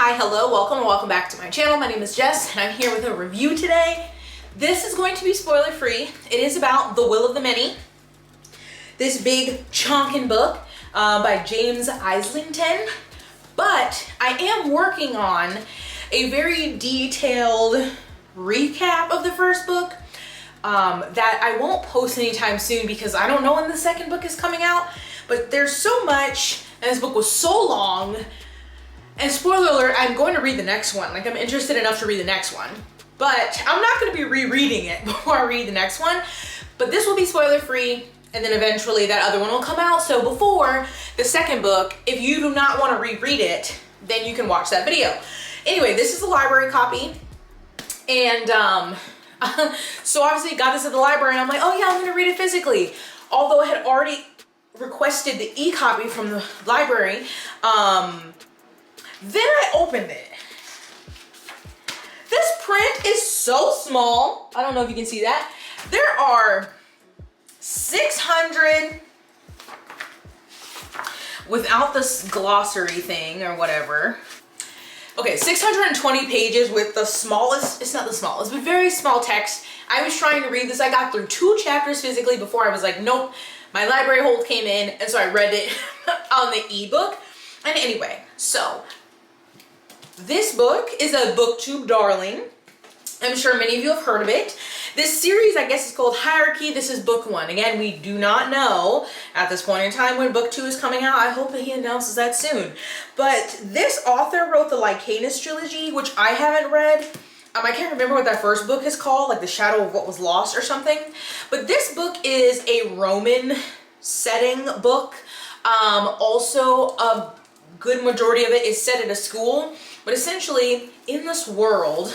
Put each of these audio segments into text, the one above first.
Hi, hello, welcome back to my channel. My name is Jess and I'm here with a review today. This is going to be spoiler free. It is about The Will of the Many, this big chonkin book by James Islington. But I am working on a very detailed recap of the first book that I won't post anytime soon because I don't know when the second book is coming out. But there's so much, and this book was so long. And spoiler alert, I'm going to read the next one. Like, I'm interested enough to read the next one. But I'm not going to be rereading it before I read the next one. But this will be spoiler free, and then eventually that other one will come out. So before the second book, if you do not want to reread it, then you can watch that video. Anyway, this is a library copy. And so obviously got this at the library and I'm like, oh yeah, I'm going to read it physically. Although I had already requested the e-copy from the library, then I opened it. This print is so small. I don't know if you can see that. There are 600, without this glossary thing or whatever. Okay, 620 pages with the smallest, it's not the smallest, but very small text. I was trying to read this. I got through 2 chapters physically before I was like, nope, my library hold came in, and so I read it on the ebook. And anyway, so this book is a booktube darling. I'm sure many of you have heard of it. This series, I guess, is called Hierarchy. This is book 1. Again, we do not know at this point in time when book 2 is coming out. I hope that he announces that soon. But this author wrote the Lycanus trilogy, which I haven't read. I can't remember what that first book is called, like The Shadow of What Was Lost or something. But this book is a Roman setting book. Also, a good majority of it is set at a school. But essentially, in this world,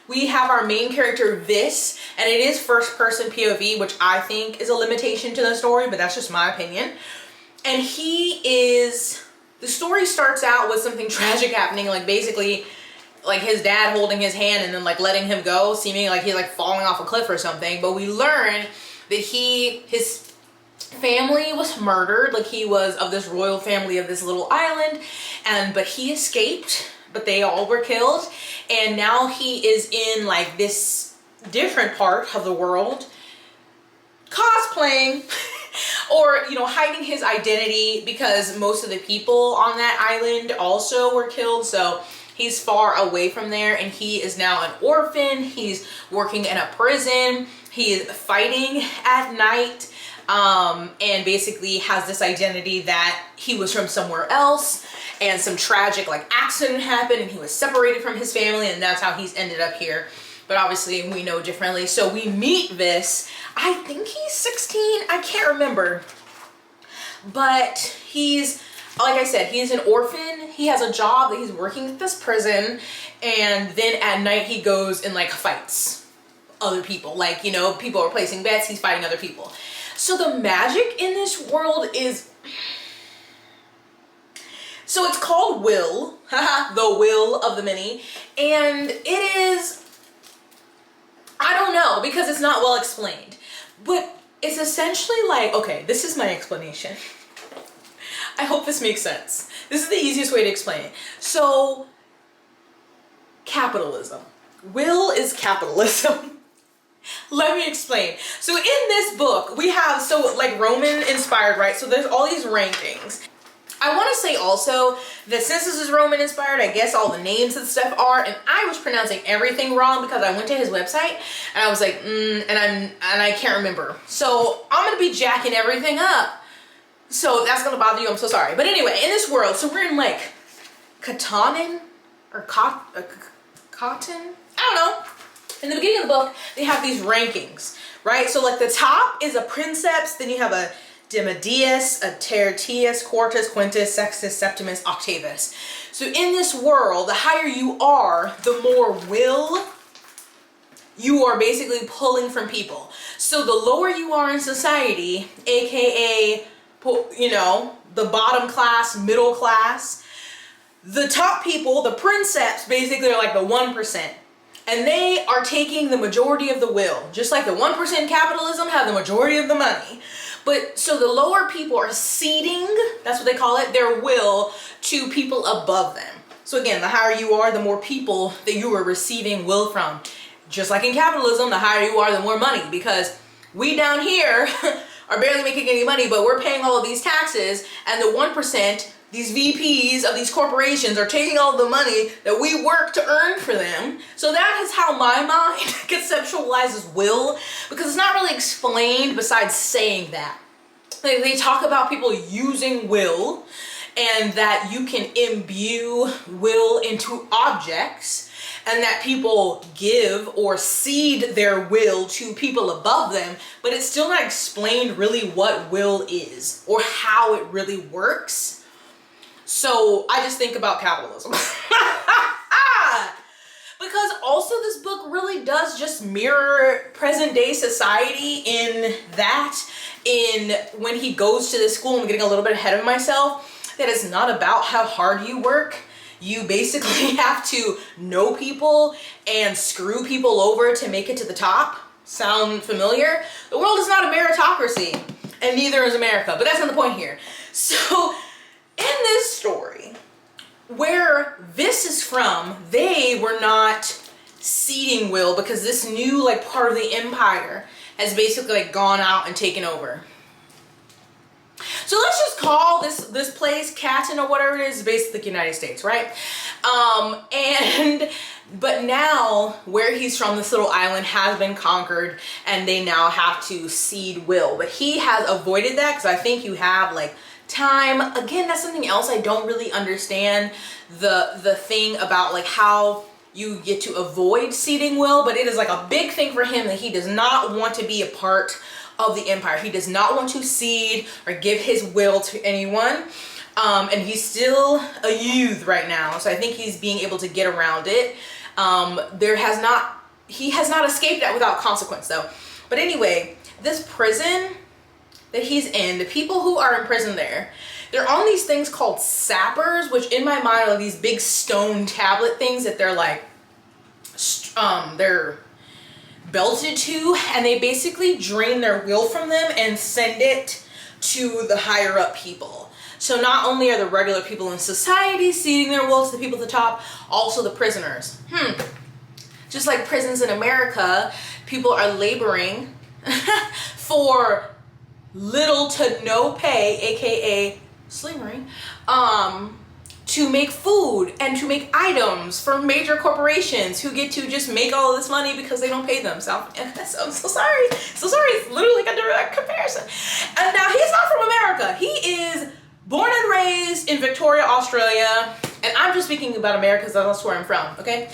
we have our main character, Vis, and it is first-person POV, which I think is a limitation to the story, but that's just my opinion. And the story starts out with something tragic happening, like basically, like his dad holding his hand and then like letting him go, seeming like he's like falling off a cliff or something. But we learn that his family was murdered, like he was of this royal family of this little island, but he escaped. But they all were killed, and now he is in like this different part of the world cosplaying or, you know, hiding his identity because most of the people on that island also were killed. So he's far away from there, and he is now an orphan. He's working in a prison. He is fighting at night, and basically has this identity that he was from somewhere else. And some tragic like accident happened and he was separated from his family, and that's how he's ended up here. But obviously we know differently. So we meet Vis. I think he's 16. I can't remember. But he's, like I said, he's an orphan. He has a job that he's working at this prison. And then at night he goes and like fights other people. Like, you know, people are placing bets. He's fighting other people. So the magic in this world is... So it's called Will, The Will of the Many, and it is, I don't know, because it's not well explained, but it's essentially like, okay, this is my explanation. I hope this makes sense. This is the easiest way to explain it. So, capitalism. Will is capitalism. Let me explain. So in this book, we have, so like Roman inspired, right? So there's all these rankings. I want to say also that since this is Roman inspired, I guess all the names and stuff are, and I was pronouncing everything wrong because I went to his website and I was like, and I can't remember. So I'm going to be jacking everything up. So that's going to bother you. I'm so sorry. But anyway, in this world, so we're in like Cotton or Cotton. I don't know. In the beginning of the book, they have these rankings, right? So like the top is a princeps, then you have a Demadius, a Tertius, Quartus, Quintus, Sextus, Septimus, Octavus. So in this world, the higher you are, the more will you are basically pulling from people. So the lower you are in society, aka, you know, the bottom class, middle class, the top people, the princeps, basically are like the 1%. And they are taking the majority of the will. Just like the 1% capitalism have the majority of the money. But so the lower people are ceding, that's what they call it, their will to people above them. So again, the higher you are, the more people that you are receiving will from. Just like in capitalism, the higher you are, the more money, because we down here are barely making any money, but we're paying all of these taxes, and the 1%, these VPs of these corporations are taking all the money that we work to earn for them. So that is how my mind conceptualizes will, because it's not really explained besides saying that. They talk about people using will, and that you can imbue will into objects, and that people give or cede their will to people above them, but it's still not explained really what will is or how it really works. So I just think about capitalism. Because also this book really does just mirror present day society in that, when he goes to this school, I'm getting a little bit ahead of myself, that it's not about how hard you work. You basically have to know people and screw people over to make it to the top. Sound familiar? The world is not a meritocracy, and neither is America, but that's not the point here. So in this story, where this is from, they were not ceding will, because this new like part of the empire has basically like gone out and taken over. So let's just call this place Canton or whatever it is, basically the United States, right? But now where he's from, this little island has been conquered, and they now have to cede will. But he has avoided that, because I think you have like time. Again, that's something else I don't really understand, the thing about like how you get to avoid ceding will, but it is like a big thing for him that he does not want to be a part of the empire. He does not want to cede or give his will to anyone. And he's still a youth right now, so I think he's being able to get around it. He has not escaped that without consequence though. But anyway, this prison that he's in, the people who are in prison there, they're on these things called sappers, which in my mind are these big stone tablet things that they're like, they're belted to, and they basically drain their will from them and send it to the higher up people. So not only are the regular people in society ceding their will to the people at the top, also the prisoners. Just like prisons in America, people are laboring for little to no pay, aka slavery, to make food and to make items for major corporations who get to just make all of this money because they don't pay them. So I'm so sorry. It's literally a direct comparison. And now he's not from America. He is born and raised in Victoria, Australia. And I'm just speaking about America because that's where I'm from, okay?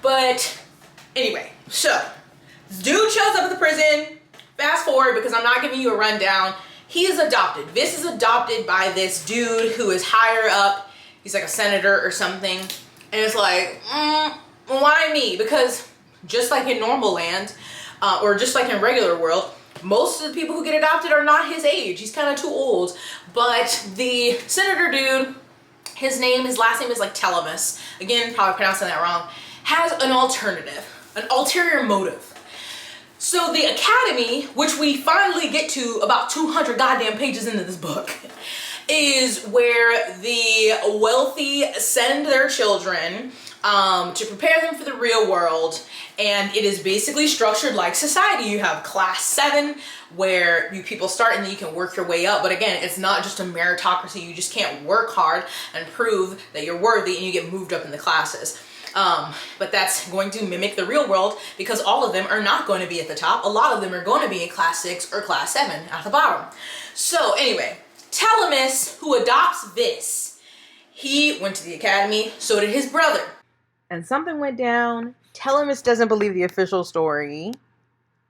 But anyway, so this dude shows up at the prison. Fast forward, because I'm not giving you a rundown. He is adopted. This is adopted by this dude who is higher up. He's like a senator or something. And it's like, why me? Because just like in normal land, or just like in regular world, most of the people who get adopted are not his age. He's kind of too old. But the senator dude, his last name is like Telemus. Again, probably pronouncing that wrong. Has an alternative, an ulterior motive. So the academy, which we finally get to about 200 goddamn pages into this book, is where the wealthy send their children to prepare them for the real world. And it is basically structured like society. You have class 7 where you people start and then you can work your way up. But again, it's not just a meritocracy. You just can't work hard and prove that you're worthy and you get moved up in the classes. But that's going to mimic the real world, because all of them are not going to be at the top. A lot of them are going to be in class 6 or class 7 at the bottom. So anyway, Telemus, who adopts this, he went to the academy, so did his brother. And something went down. Telemus doesn't believe the official story.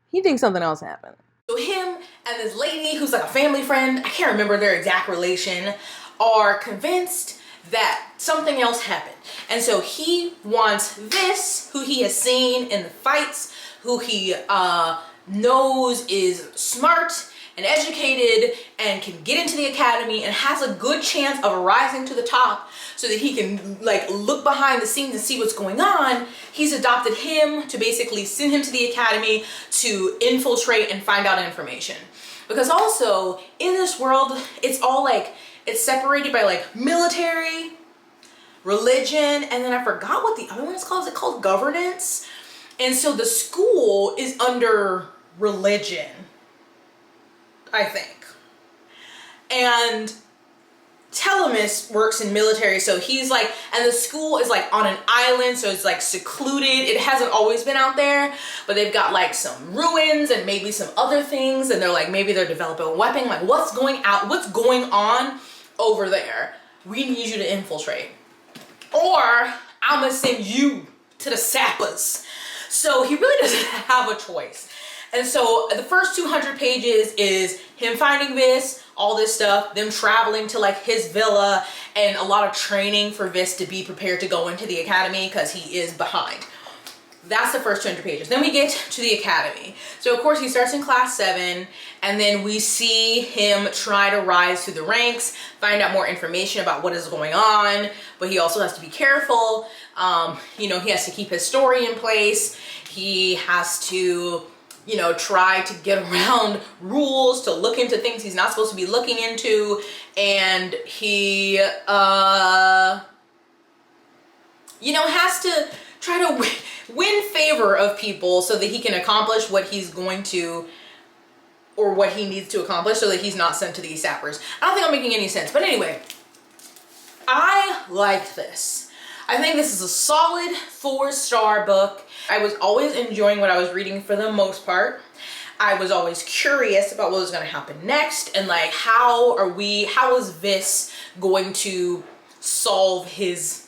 He thinks something else happened. So him and this lady who's like a family friend, I can't remember their exact relation, are convinced that something else happened. And so he wants this, who he has seen in the fights, who he knows is smart and educated and can get into the academy and has a good chance of rising to the top so that he can like look behind the scenes and see what's going on. He's adopted him to basically send him to the academy to infiltrate and find out information. Because also in this world, it's all like, it's separated by like military, religion, and then I forgot what the other one is called. Is it called governance? And so the school is under religion, I think. And Telemus works in military, so he's like, and the school is like on an island, so it's like secluded. It hasn't always been out there, but they've got like some ruins and maybe some other things, and they're like, maybe they're developing a weapon. Like, what's going on over there? We need you to infiltrate, or I'm gonna send you to the sappers. So he really doesn't have a choice. And so the first 200 pages is him finding Vis, all this stuff, them traveling to like his villa, and a lot of training for Vis to be prepared to go into the academy because he is behind. That's the first 200 pages. Then we get to the academy. So of course he starts in class 7, and then we see him try to rise through the ranks, find out more information about what is going on, but he also has to be careful. You know, he has to keep his story in place. He has to, you know, try to get around rules, to look into things he's not supposed to be looking into, and he, you know, has to try to win favor of people so that he can accomplish what he's going to, or what he needs to accomplish, so that he's not sent to these sappers. I don't think I'm making any sense, but anyway, I liked this. I think this is a solid 4-star book. I was always enjoying what I was reading for the most part. I was always curious about what was going to happen next, and like, how is Vis going to solve his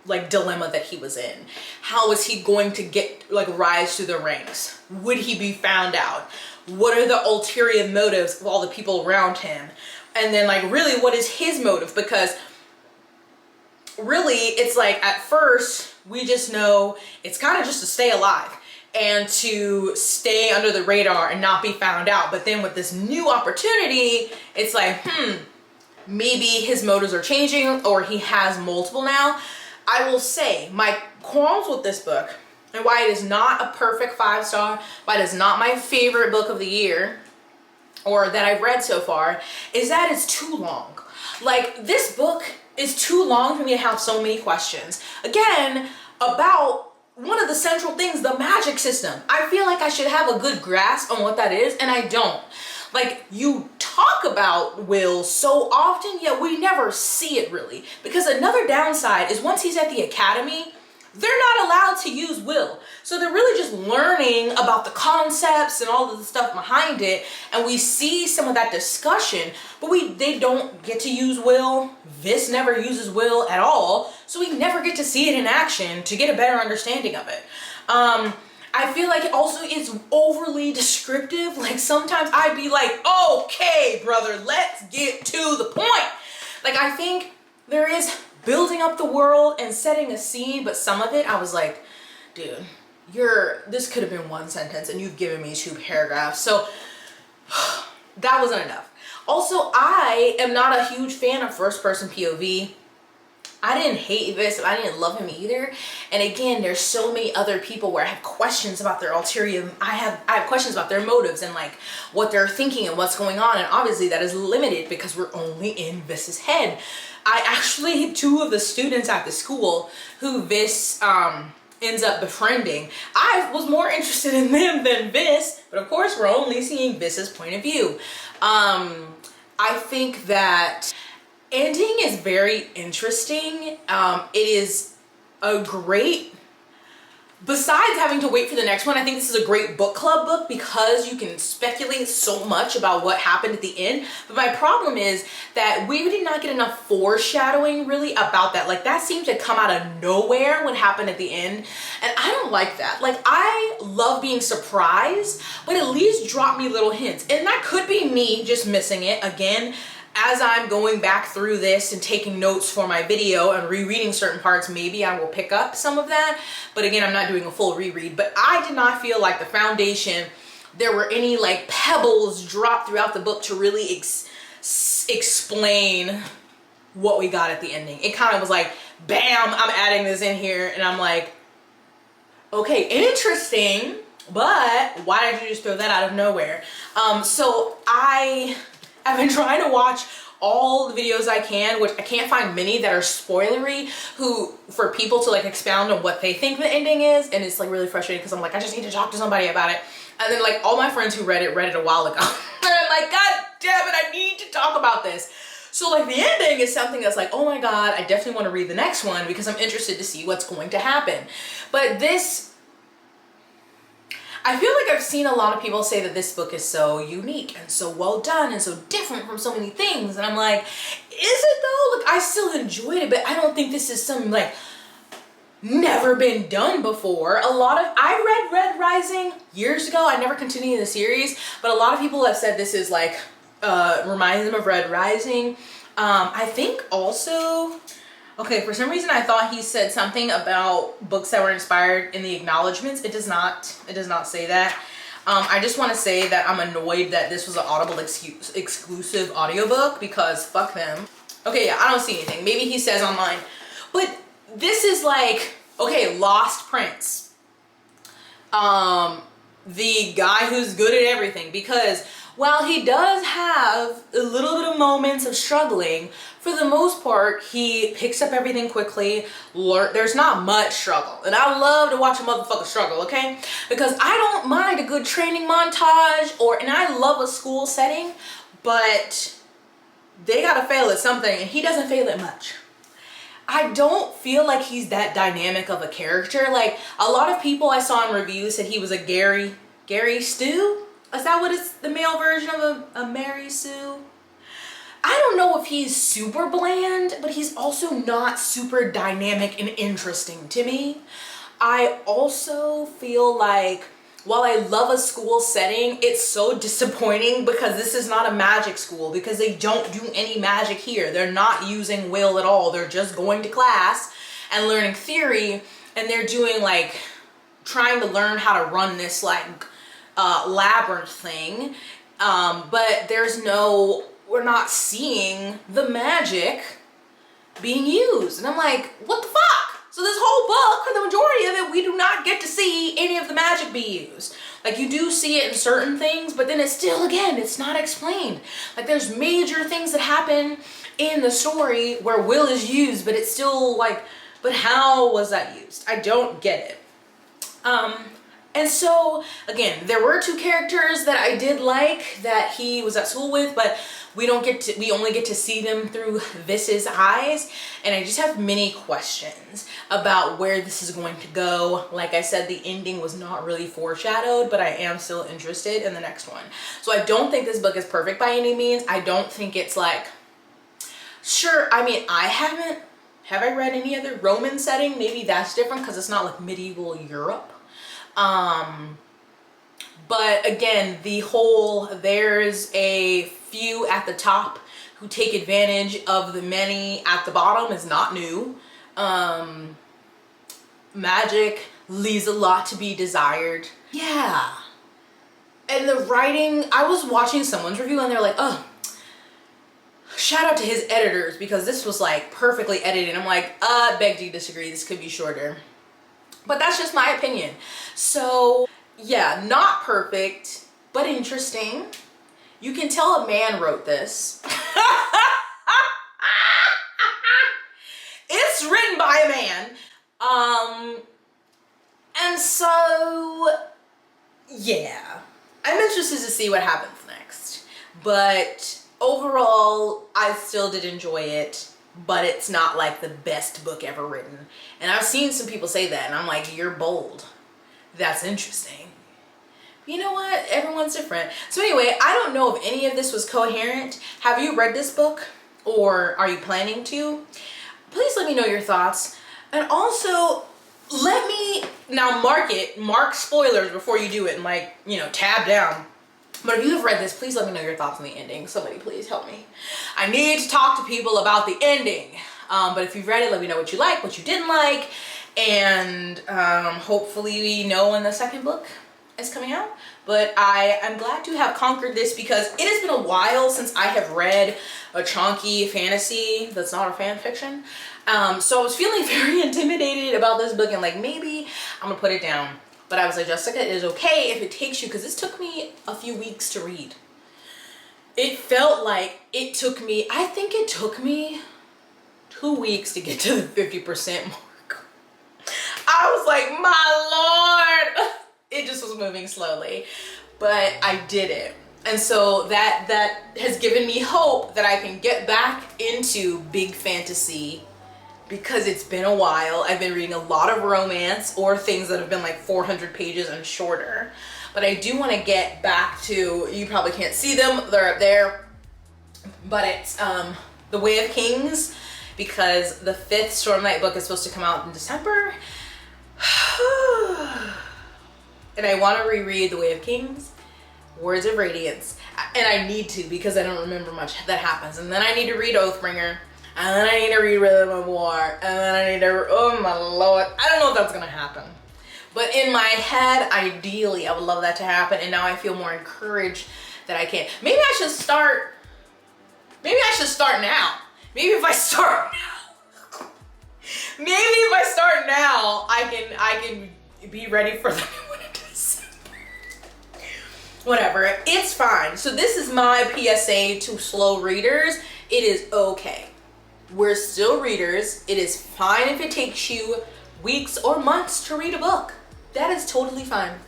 like dilemma that he was in? How is he going to get like rise through the ranks? Would he be found out? What are the ulterior motives of all the people around him? And then like, really, what is his motive? Because really, it's like, at first we just know it's kind of just to stay alive and to stay under the radar and not be found out. But then with this new opportunity, it's like, maybe his motives are changing, or he has multiple now. I will say my qualms with this book, and why it is not a perfect 5-star, why it is not my favorite book of the year, or that I've read so far, is that it's too long. Like, this book is too long for me to have so many questions. Again, about one of the central things, the magic system. I feel like I should have a good grasp on what that is, and I don't. Like, you talk about Will so often, yet we never see it really. Because another downside is, once he's at the academy, they're not allowed to use Will. So they're really just learning about the concepts and all of the stuff behind it, and we see some of that discussion, but they don't get to use Will. Vis never uses Will at all, so we never get to see it in action to get a better understanding of it. I feel like it also is overly descriptive. Like, sometimes I'd be like, okay, brother, let's get to the point. Like, I think there is building up the world and setting a scene, but some of it I was like, dude, this could have been one sentence and you've given me 2 paragraphs. So that wasn't enough. Also, I am not a huge fan of first-person POV. I didn't hate Vis, I didn't love him either. And again, there's so many other people where I have questions about their ulterior, I have questions about their motives and like what they're thinking and what's going on. And obviously that is limited because we're only in Vis's head. I actually, 2 of the students at the school who Vis ends up befriending, I was more interested in them than Vis, but of course we're only seeing Vis's point of view. I think that ending is very interesting. It is a great, besides having to wait for the next one, I think this is a great book club book because you can speculate so much about what happened at the end. But my problem is that we did not get enough foreshadowing really about that. Like, that seemed to come out of nowhere what happened at the end, and I don't like that. Like, I love being surprised, but at least drop me little hints. And that could be me just missing it. Again, as I'm going back through this and taking notes for my video and rereading certain parts, maybe I will pick up some of that. But again, I'm not doing a full reread. But I did not feel like the foundation, there were any like pebbles dropped throughout the book to really explain what we got at the ending. It kind of was like, bam, I'm adding this in here. And I'm like, okay, interesting, but why did you just throw that out of nowhere? So I've been trying to watch all the videos I can, which I can't find many that are spoilery, for people to like expound on what they think the ending is. And it's like really frustrating because I'm like, I just need to talk to somebody about it. And then like all my friends who read it a while ago. And I'm like, God damn it, I need to talk about this. So like the ending is something that's like, oh my God, I definitely want to read the next one because I'm interested to see what's going to happen. But this, I feel like I've seen a lot of people say that this book is so unique and so well done and so different from so many things. And I'm like, is it though? Like, I still enjoyed it, but I don't think this is some like never been done before. I read Red Rising years ago. I never continued the series, but a lot of people have said this is like, reminds them of Red Rising. I think also, okay, for some reason I thought he said something about books that were inspired in the acknowledgements. It does not say that. I just want to say that I'm annoyed that this was an Audible exclusive audiobook because fuck them. Okay, yeah, I don't see anything. Maybe he says online, but this is like, okay, Lost Prince. The guy who's good at everything, because while he does have a little bit of moments of struggling, for the most part, he picks up everything quickly. There's not much struggle. And I love to watch a motherfucker struggle, okay? Because I don't mind a good training montage, and I love a school setting, but they gotta fail at something, and he doesn't fail at much. I don't feel like he's that dynamic of a character. Like, a lot of people I saw in reviews said he was a Gary Stu? Is that what it's the male version of a Mary Sue? I don't know if he's super bland, but he's also not super dynamic and interesting to me. I also feel like while I love a school setting, it's so disappointing because this is not a magic school, because they don't do any magic here. They're not using will at all. They're just going to class and learning theory, and they're doing like, trying to learn how to run this like labyrinth thing. But we're not seeing the magic being used. And I'm like, what the fuck? So this whole book, for the majority of it, we do not get to see any of the magic be used. Like, you do see it in certain things, but then it's still, again, it's not explained. Like, there's major things that happen in the story where will is used, but it's still like, but how was that used? I don't get it. And so, again, there were two characters that I did like that he was at school with, but we only get to see them through Vis's eyes. And I just have many questions about where this is going to go. Like I said, the ending was not really foreshadowed, but I am still interested in the next one. So I don't think this book is perfect by any means. I don't think it's like, sure, I mean, have I read any other Roman setting? Maybe that's different because it's not like medieval Europe. But again, there's a few at the top who take advantage of the many at the bottom is not new. Magic leaves a lot to be desired. Yeah. And the writing, I was watching someone's review and they're like, oh, shout out to his editors because this was like perfectly edited. I'm like, beg to disagree, this could be shorter. But that's just my opinion. So yeah, not perfect, but interesting. You can tell a man wrote this. It's written by a man. And so, yeah. I'm interested to see what happens next. But overall, I still did enjoy it. But it's not like the best book ever written. And I've seen some people say that, and I'm like, you're bold. That's interesting. You know what? Everyone's different. So anyway, I don't know if any of this was coherent. Have you read this book? Or are you planning to? Please let me know your thoughts. And also, mark spoilers before you do it and like, tab down. But if you have read this, please let me know your thoughts on the ending. Somebody please help me. I need to talk to people about the ending. But if you've read it, let me know what you like, what you didn't like. And hopefully we know when the second book is coming out. But I'm glad to have conquered this because it has been a while since I have read a chonky fantasy that's not a fan fiction. So I was feeling very intimidated about this book and like, maybe I'm gonna put it down. But I was like, Jessica, it is okay if it takes you, because this took me a few weeks to read. it felt like it took me, I think it took me 2 weeks to get to the 50% mark. I was like, my Lord. It just was moving slowly, but I did it. And so that has given me hope that I can get back into big fantasy, because it's been a while. I've been reading a lot of romance or things that have been like 400 pages and shorter. But I do want to get back to, you probably can't see them, they're up there, but it's The Way of Kings, because the 5th Storm Knight book is supposed to come out in December. And I want to reread The Way of Kings, Words of Radiance, and I need to, because I don't remember much that happens. And then I need to read Oathbringer, and then I need to read Rhythm of War, and then I need to, oh my Lord, I don't know if that's gonna happen. But in my head, ideally, I would love that to happen, and now I feel more encouraged that I can. Maybe I should start now. Maybe if I start now, I can be ready for the new one in December. Whatever, it's fine. So this is my PSA to slow readers. It is okay. We're still readers. It is fine if it takes you weeks or months to read a book. That is totally fine.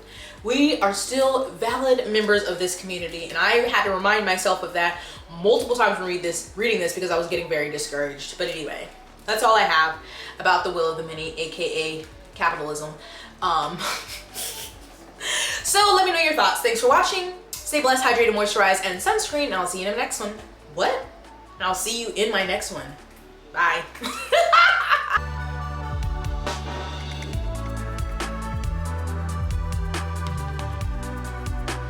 We are still valid members of this community, and I had to remind myself of that multiple times from reading this because I was getting very discouraged. But anyway, that's all I have about the Will of the Many, aka capitalism. So let me know your thoughts. Thanks for watching. Stay blessed, hydrated, moisturized, and sunscreen, and I'll see you in the next one. What? And I'll see you in my next one. Bye.